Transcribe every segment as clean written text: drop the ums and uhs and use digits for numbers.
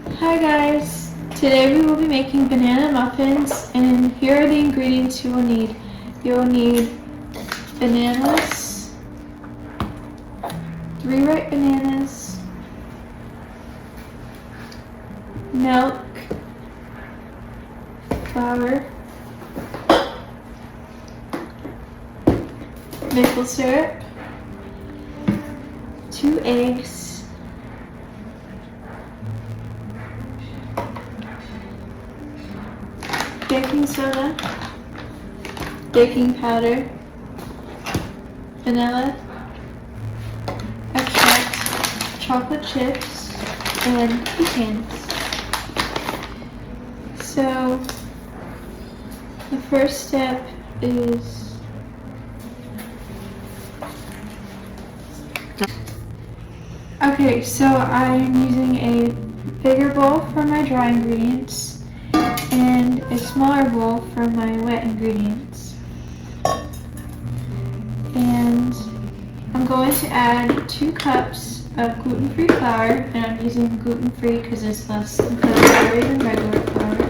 Hi guys! Today we will be making banana muffins, and here are the ingredients you will need. You will need bananas, 3 ripe bananas, milk, flour, maple syrup, 2 eggs, baking soda, baking powder, vanilla, extract, chocolate chips, and pecans. So the first step is so I'm using a bigger bowl for my dry ingredients and a smaller bowl for my wet ingredients. And I'm going to add 2 cups of gluten-free flour, and I'm using gluten-free because it's less inflammatory than regular flour.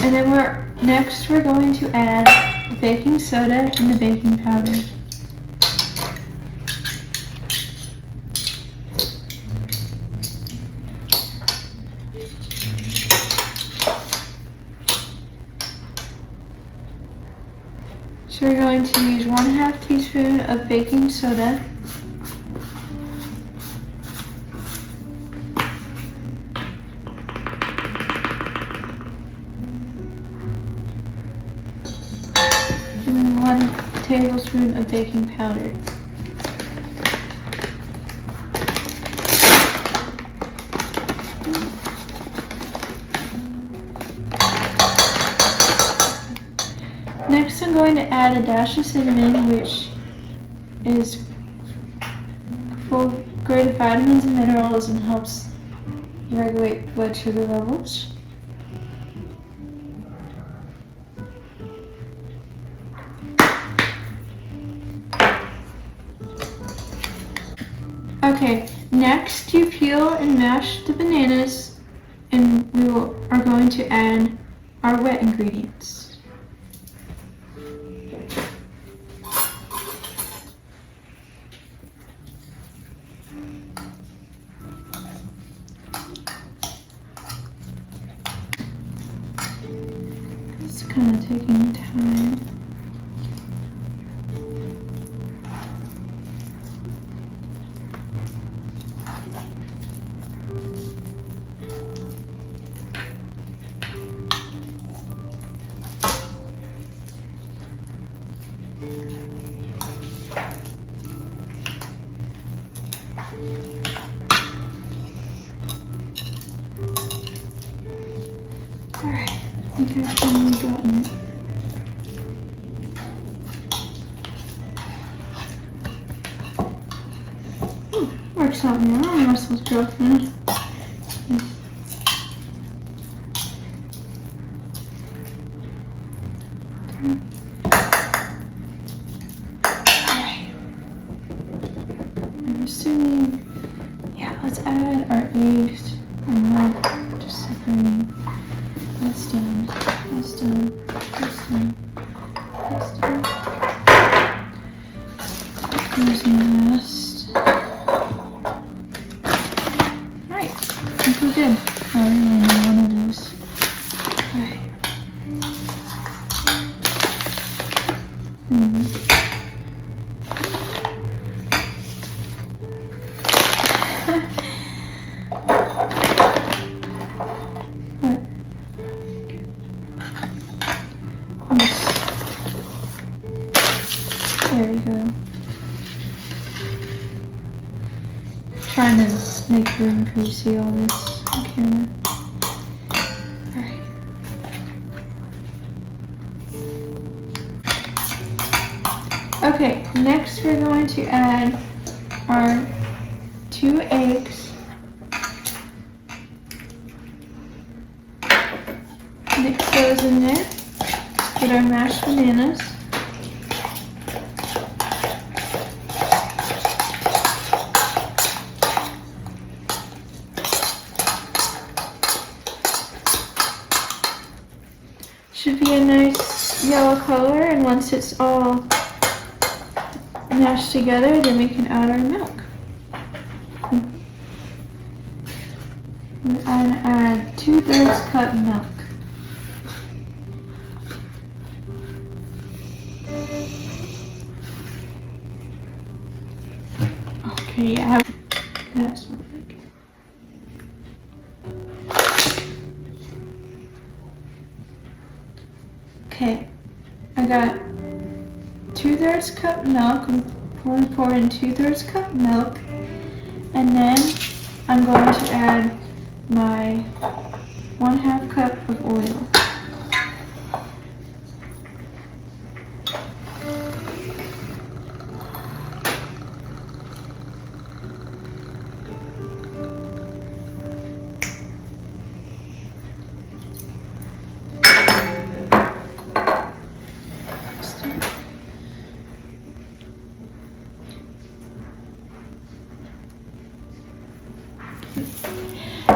And then we're going to add the baking soda and the baking powder. So we're going to use 1/2 teaspoon of baking soda, and 1 tablespoon of baking powder. Next, I'm going to add a dash of cinnamon, which is full of great vitamins and minerals and helps regulate blood sugar levels. Okay, next you peel and mash the bananas, and we are going to add our wet ingredients. It's kind of taking time. Alright, I think I've finally gotten it. Works out now. I'm not supposed to go through. I'm assuming, yeah, let's add our eggs and milk, just separating. That's done, that's done, that's done, that's done. Here's the rest. Alright, I think we're good. I really need one of those. Alright. There we go. Trying to make room for you to see all this on camera. Alright. Okay, next we're going to add our 2 eggs. Mix those in there. Put our mashed bananas. Should be a nice yellow color, and once it's all mashed together, then we can add our milk. And add 2/3 cup milk. Okay, yeah, that's what I like. Okay, I got 2/3 cup milk. I'm pour in 2/3 cup milk, and then I'm going to add my 1/2 cup of oil.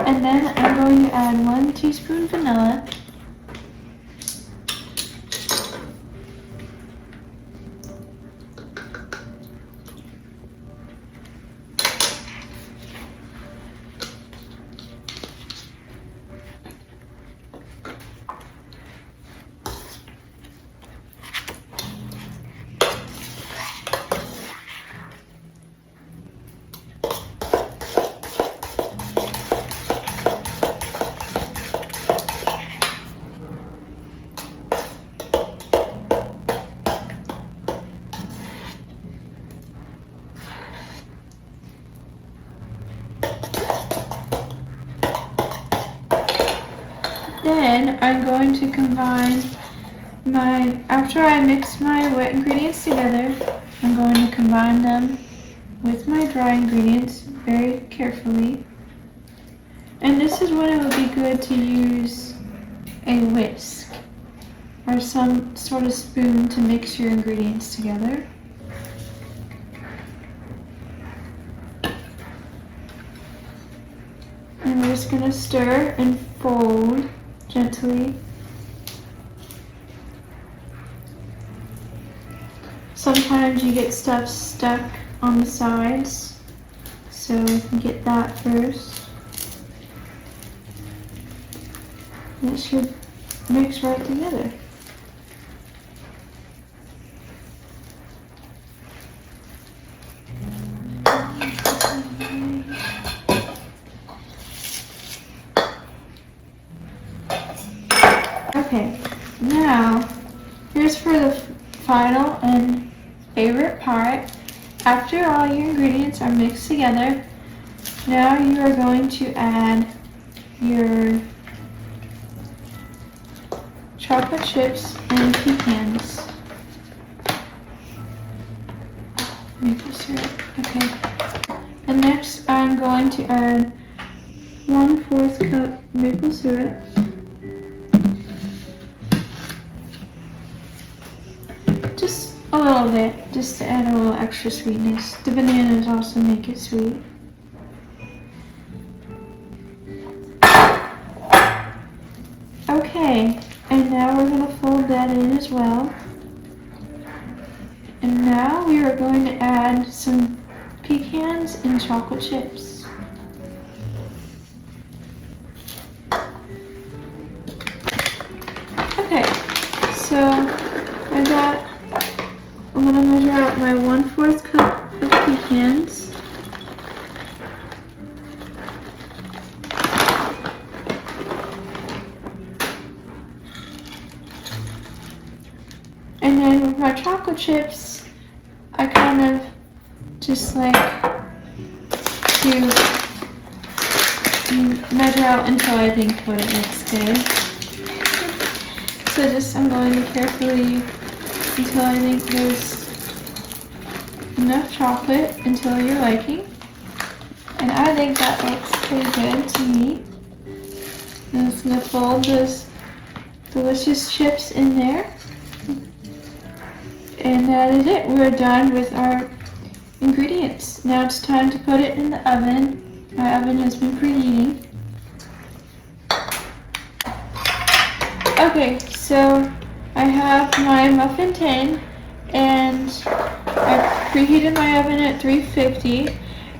And then I'm going to add 1 teaspoon vanilla. Then I'm going to combine after I mix my wet ingredients together, I'm going to combine them with my dry ingredients very carefully. And this is when it would be good to use a whisk or some sort of spoon to mix your ingredients together. And we're just going to stir and fold gently. Sometimes you get stuff stuck on the sides, so we can get that first. And it should mix right together. Okay, now here's for the final and favorite part. After all your ingredients are mixed together, now you are going to add your chocolate chips and pecans. Maple syrup, okay. And next I'm going to add 1/4 cup maple syrup. Just a little bit, just to add a little extra sweetness. The bananas also make it sweet. Okay, and now we're going to fold that in as well. And now we are going to add some pecans and chocolate chips. Okay, so I'm going to measure out my 1/4 cup of pecans. And then with my chocolate chips, I kind of just like to measure out until I think what it looks good. So I'm going to carefully until I think there's enough chocolate until your liking. And I think that looks pretty good to me. And I'm just gonna fold those delicious chips in there. And that is it. We're done with our ingredients. Now it's time to put it in the oven. My oven has been preheating. Okay, so I have my muffin tin and I preheated my oven at 350,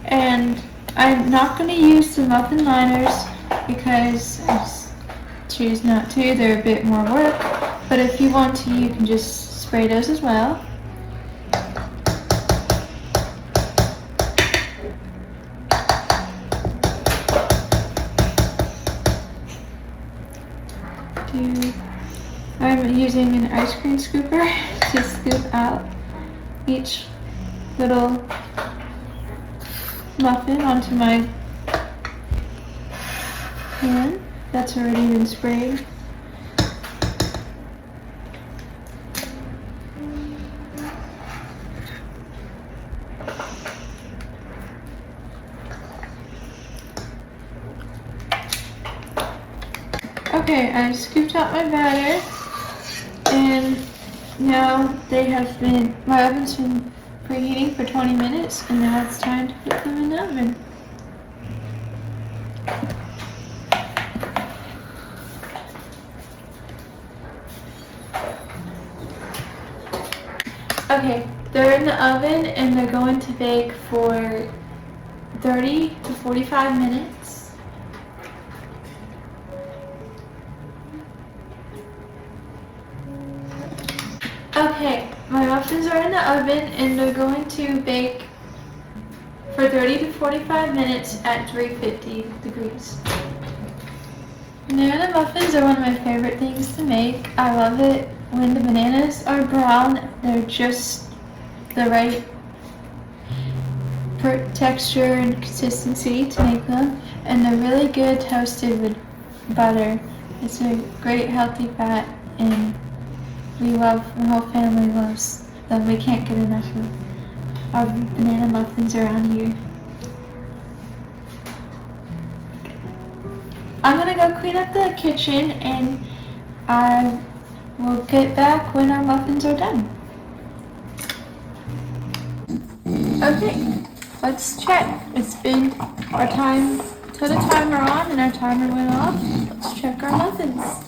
and I'm not going to use the muffin liners because I choose not to. They're a bit more work, but if you want to, you can just spray those as well. I'm using an ice cream scooper to scoop out each little muffin onto my pan that's already been sprayed. Okay, I scooped out my batter, and now my oven's been preheating for 20 minutes, and now it's time to put them in the oven. Okay, they're in the oven and they're going to bake for 30 to 45 minutes. Okay, my muffins are in the oven and they're going to bake for 30 to 45 minutes at 350 degrees. Banana muffins are one of my favorite things to make. I love it when the bananas are brown. They're just the right texture and consistency to make them, and they're really good toasted with butter. It's a great healthy fat, and my whole family loves them. We can't get enough of our banana muffins around here. I'm gonna go clean up the kitchen, and I will get back when our muffins are done. Okay, let's check. It's been our time, turn the timer on, and our timer went off. Let's check our muffins.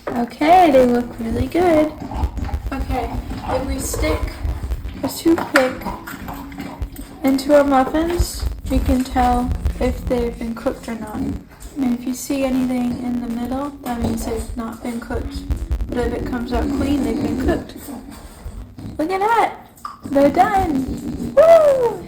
Okay, they look really good. Okay, if we stick a toothpick into our muffins, we can tell if they've been cooked or not. And if you see anything in the middle, that means they've not been cooked. But if it comes out clean, they've been cooked. Look at that! They're done! Woo!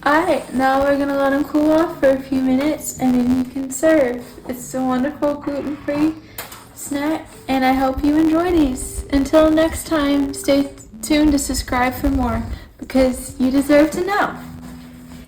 Alright, now we're gonna let them cool off for a few minutes and then you can serve. It's a wonderful gluten-free snack, and I hope you enjoy these. Until next time, stay tuned to subscribe for more, because you deserve to know.